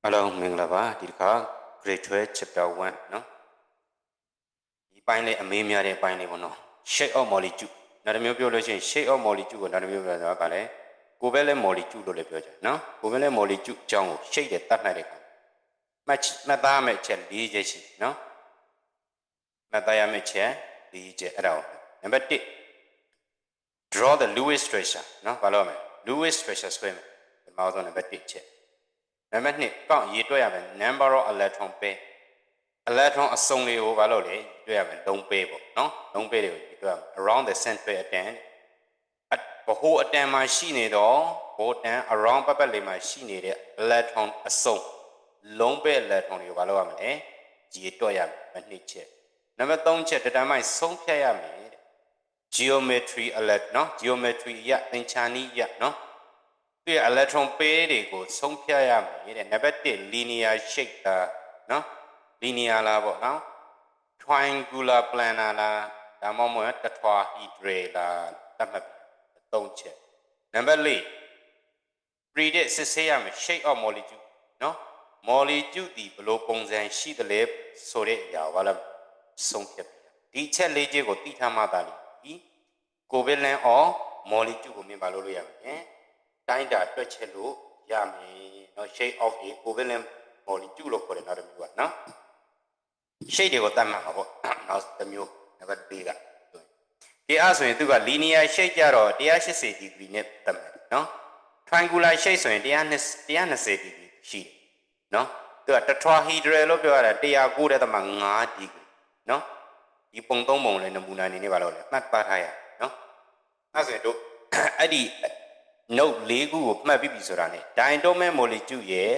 Hello, Minglava, Dilka, Grade 12, Chapter 1, no? You finally a meme finally one, no? Shake or molly ju. Not a mutilation, shake or molly ju, not a mutilation, Govele molly ju, no? Govele molly ju, Jong, shake it that night. Match Madame Chen, DJ, no? Madame Chen, DJ around. Number 2. Draw the Lewis treasure, no? Follow me. Lewis treasure swim. The mouth on a bed picture. Number 2. Count ye to have a number of electron pair. Electron is only overload. You have a long paper, no? Long paper around the center attend. At the whole attend machine all, both around Babali machine electron is so long pair electron you value me. G2 nature. Number 3 check the time I so made. Geometry elect no geometry ya in Chinese ya no. The electron pair they go so made and never did linear shape no. Linear la now triangular planar la da moment tetrahedral la that don't check. Number 3 predict say shape of molecule no molecule the below bones and sheet the lip so that ya wala song kept the check leje go tita madali covalent or molecule go me balolo ya time that touch hello ya me no shape of a covalent molecule lo for another one no shade they got that now the mu never bigger. They also do a linear shade or they are 60 degree net no triangular shade so they are 60 degree sheet no the tetrahedral of they are good at the manga degree no you pong tong mong le namuna ni ba lo le mat pa tha ya no a so do adi note 4ခုကိုမှတ်ပြီးပြီဆိုတာ ਨੇ diatomic molecule ရဲ့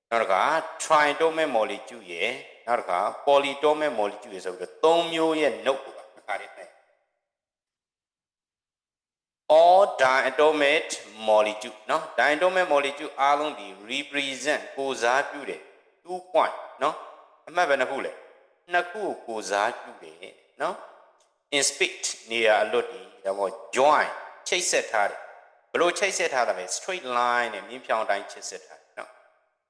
နောက်တစ်ခါ triatomic molecule ရဲ့နောက်တစ်ခါ polyatomic molecule ရဲ့ဆိုပြီးတော့3မျိုးရဲ့ note ကိုပါအခါလေးနဲ့ all diatomic molecule เนาะ diatomic molecule အားလုံးဒီ represent ကိုစားပြုတယ်2 point เนาะအမှတ်ပဲနှစ်ခုလေနှစ်ခုကိုစားပြုတယ်เนาะ in speed နေရာအလွတ်ဒီဒါပေါ့ join ချိတ်ဆက်ထားတယ်ဘယ်လိုချိတ်ဆက်ထားတာလဲ straight line နဲ့မြင်းဖြောင်းတိုင်းချိတ်ဆက်ထားတယ်เนาะ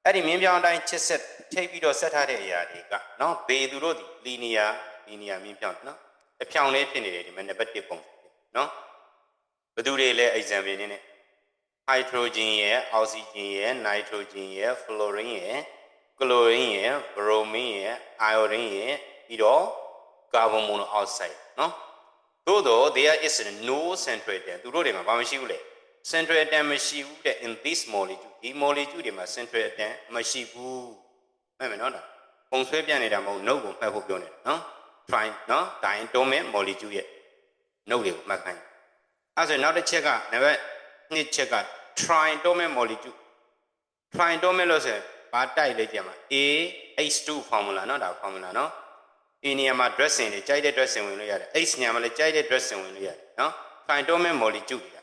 အဲ့ဒီမြင်းဖြောင်းတိုင်းချိတ်ဆက်ချိတ်ပြီးတော့ဆက်ထားတဲ့အရာတွေကเนาะဘေသူတို့ဒီ linear မြင်းဖြောင်းเนาะအဖြောင်းလေးဖြစ်နေတယ်ဒီမှာ number 1 ပုံเนาะဘယ်သူတွေလဲ example နေနဲ့ hydrogen ရဲ့ oxygen ရဲ့ nitrogen ရဲ့ fluorine ရဲ့ chlorine ရဲ့ bromine ရဲ့ iodine ရဲ့ပြီးတော့ carbon monoxide เนาะသို့တော့ there is no central atom သူတို့တွေမှာဘာမရှိဘူးလဲ central atom မရှိဘူးတဲ့ in this molecule ဒီ molecule တွေမှာ central atom မရှိဘူးမှန်မယ်နော်ဒါပုံဆွဲပြနေတာမဟုတ် note ကိုမှတ်ဖို့ပြောနေတာเนาะ try เนาะ diatomic molecule ရဲ့ note တွေကိုမှတ်ခိုင်းအဲ့ဆိုနောက်တစ်ချက်ကနံပါတ်2ချက်က triatomic molecule triatomic လို့ဆိုရင်ဘာတိုက်လဲကြမှာ AH2 formula เนาะဒါ formula เนาะ A နေရာမှာ dressing တွေကြိုက်တဲ့ dressing ဝင်လို့ရတယ် H နေရာမှာလည်းကြိုက်တဲ့ dressing ဝင်လို့ရတယ်เนาะ triatomic molecule တွေ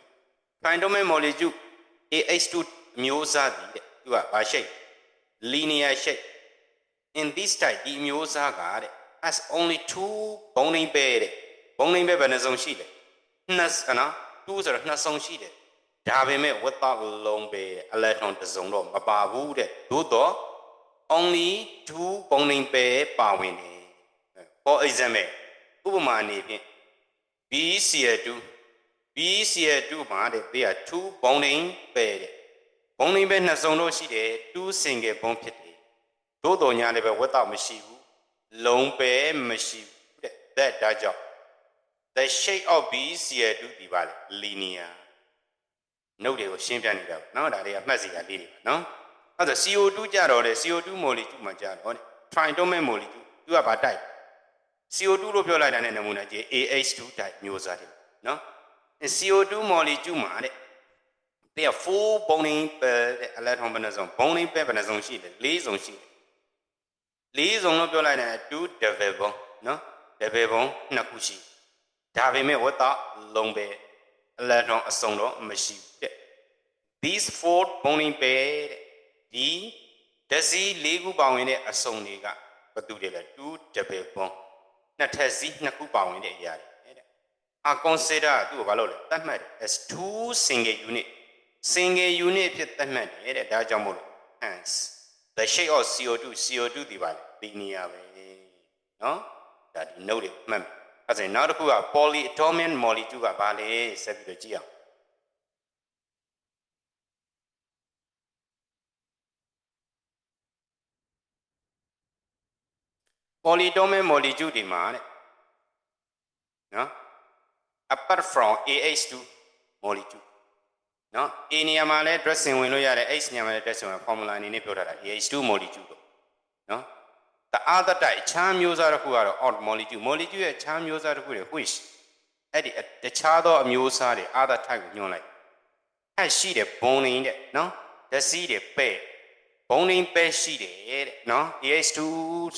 triatomic molecule AH2 မျိုးစားတည်တဲ့သူကဘာ shape linear shape in this type ဒီမျိုးစားကတဲ့ has only 2 bonding pair တဲ့ bonding pair ဘယ်နှစုံရှိလဲနှစ်နော်2ဆိုတော့နှစ်စုံရှိတယ်ဒါပေမဲ့ without long pair electron တစ်စုံတော့မပါဘူးတဲ့သို့တော့ only 2 bonding pair ပါဝင်တယ် for example ဥပမာအနေဖြင့် BCl2 မှာတဲ့ they are 2 bonding pair တဲ့ bonding pair နှစ်စုံတော့ရှိတယ်2 single bond ဖြစ်တယ်သို့တော်ညာလည်းပဲ without မရှိဘူး long pair မရှိဘူးတဲ့ဒါကြောင့် the shape of BCl2 ဒီပါလေ linear note တွေကိုရှင်းပြနေတာเนาะဒါတွေအမှတ်စီကလေးတွေเนาะအဲ့ဒါ CO2 ကြတော့လေ CO2 molecule မှာကြတော့ triatomic molecule သူကဘာတိုက် CO2 လို့ပြောလိုက်တာနဲ့နမူနာကြည့် AH2 type မျိုးစားတယ်เนาะ CO2 molecule မှာတဲ့ there are 4 bonding pair တဲ့ electron ဘယ်နှစုံ bonding pair ဘယ်နှစုံရှိလဲ4စုံရှိတယ်4စုံလို့ပြောလိုက်တဲ့2 double bond เนาะ double bond နှစ်ခုရှိဒါပေမဲ့ without long pair electron အစုံတော့မရှိဘူးတဲ့ these 4 bonding pair တဲ့ဒီဓာတ်စီ4ခုပါဝင်တဲ့အစုံတွေကဘယ်သူတွေလဲ2 double bond နှစ်ထပ်စီနှစ်ခုပါဝင်တဲ့အရာတွေတဲ့ are consider သူ့ကိုဘာလို့လဲသတ်မှတ်တယ် as 2 single unit ဖြစ်သတ်မှတ်တယ်တဲ့ဒါကြောင့်မို့လို့ hence the shape of CO2 ဒီပါလေဒီနေရာပဲနော်ဒါဒီ note တွေမှတ်အဲ့ဒါနောက်တစ်ခုက polyatomic molecule ကဘာလဲဆက်ပြီးတော့ကြည့်အောင် polyatomic molecule ဒီမှာတဲ့နော် apart from AH2 molecule နော် A နေရာမှာလဲ dressing ဝင်လို့ရတယ် H နေရာမှာလဲ dressing ဝင် formula အနေနဲ့ပြောထားတာ AH2 molecule ပေါ့နော် the other type အခြားမျိုးစားတစ်ခုကတော့ odd molecule ရဲ့အခြားမျိုးစားတစ်ခုတွေ which အဲ့ဒီတခြားသောအမျိုးအစားတွေ other type ကိုညွှန်းလိုက်အဲ့ရှိတဲ့ bonding တဲ့နော်ဓာတ်စီးတွေပဲ့ bonding ပဲရှိတယ်တဲ့နော် AH2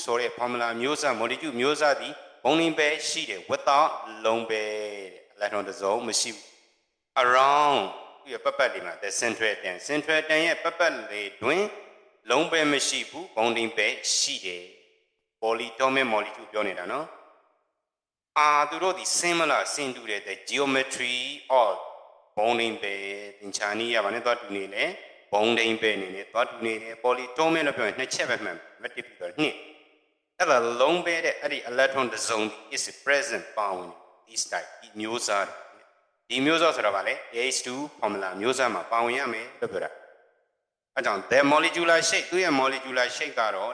ဆိုတဲ့ formula မျိုးစား molecule မျိုးစားသည် bonding ပဲရှိတယ် without လုံးပဲတဲ့ electron တစ်စုံမရှိဘူး around ဒီပတ်ပတ်လေးမှာ the central atom ရဲ့ပတ်ပတ်လေးတွင်လုံးပဲမရှိဘူး bonding ပဲရှိတယ် polyatomic molecule ပြောနေတာနော်သူတို့ဒီ similar ဆင်တူတဲ့ the geometry of bonding ပဲသင်္ချာနည်းရပါနဲ့သွားတူနေလေ bonding ပဲနေနဲ့သွားတူနေတယ် polyatomic လို့ပြောရင်နှစ်ချက်ပဲမှတ်မတစ်ပြီးတော့နှစ်အဲ့ဒါလုံးပဲတဲ့အဲ့ဒီ electron တစ်စုံ is present ပါဝင် this type ဒီမျိုးစားဒီမျိုးစားဆိုတော့ဗာလေ AH2 formula မျိုးစားမှာပါဝင်ရမယ်လို့ပြောတာအဲကြောင့် the molecular shape သူရဲ့ molecular shape ကတော့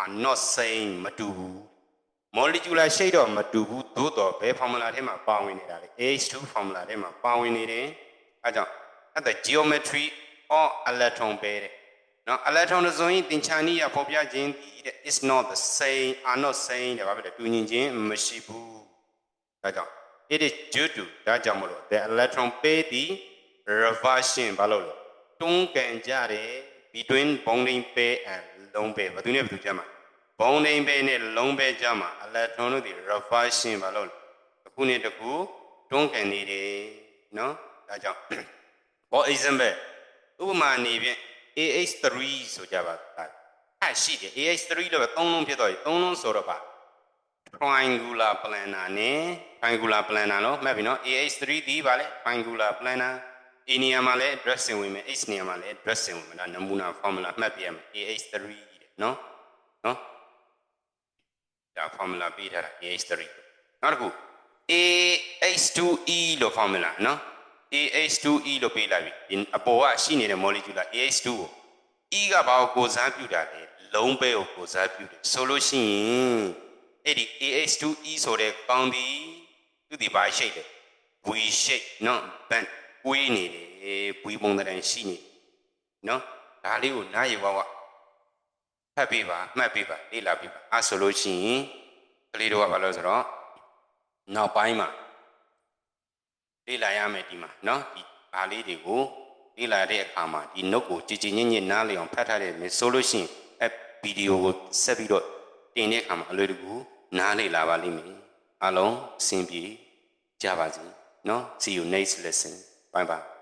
are not same မတူဘူး molecular shape တော့မတူဘူးသို့တော့ဘယ် formula ထဲမှာပါဝင်နေတာလဲ AH2 formula ထဲမှာပါဝင်နေတယ်အဲကြောင့် at the geometry or electron ပဲတဲ့နော် electron တစ်စုံသင်္ချာနည်းရဖော်ပြခြင်းဒီတဲ့ is not the same are not same တဲ့ဘာဖြစ်လဲတူညီခြင်းမရှိဘူးဒါကြောင့် it is due to ဒါကြောင့်မလို့ the electron pair ဒီ reversion ဘာလို့လဲတွန်းကန်ကြတယ် between bonding pair and lone pair ဘာသူနဲ့ဘာသူကြမှာ bonding pair နဲ့ lone pair ကြမှာ electron တို့ဒီ reversion ဘာလို့လဲတစ်ခုနဲ့တစ်ခုတွန်းကန်နေတယ်နော်ဒါကြောင့် for example ဥပမာအနေဖြင့် AH3 ဆိုကြပါအဲ့ရှိတယ် AH3 လို့ပဲသုံးလုံးဖြစ်သွားပြီသုံးလုံးဆိုတော့ပါ triangular planar နဲ့ triangular planar လို့မှတ်ပြီနော် AH3 ဒီပါလေ triangular planar A နေရာမှာလဲ addressing ဝင်မယ် H နေရာမှာလဲ addressing ဝင်မယ်ဒါနမူနာ formula မှတ်ပြရမယ် AH3 တဲ့နော်ဒါ formula ပေးထားတာ AH3 နောက်တစ်ခု AH2E လို့ formula နော် AH2E လို့ပေးလိုက်ပြီဒီအပေါ်ကရှိနေတဲ့ molecule AH2 ကို E ကဘာကိုကိုစားပြုတာလဲလုံးပဲကိုကိုစားပြုတယ်ဆိုလို့ရှိရင်အဲ့ဒီ AH2E ဆိုတဲ့ကောင်းဒီသူဒီဘာရှိတယ် V shape နော် band ကွေးနေတယ် V ပုံသဏ္ဍာန်ရှိနေနော်ဒါလေးကိုနားရဝဝဖတ်ပေးပါမှတ်ပေးပါလေ့လာပေးပါအဲ့ဆိုလို့ရှိရင်ကလေးတို့ကဘာလို့ဆိုတော့နောက်ပိုင်းမှာလေ့လာရမယ်ဒီမှာနော်ဒီဘာလေးတွေကိုလေ့လာတဲ့အခါမှာဒီ note ကိုကြည်ကြည်ညင်ညင်နားလည်အောင်ဖတ်ထားတယ်မယ်ဆိုလို့ရှိရင်အဲ့ဗီဒီယိုကိုဆက်ပြီးတော့တင်တဲ့အခါမှာအလွယ်တကူနားလည်လာပါလိမ့်မယ်အားလုံးအဆင်ပြေကြပါစေနော် see you next lesson bye bye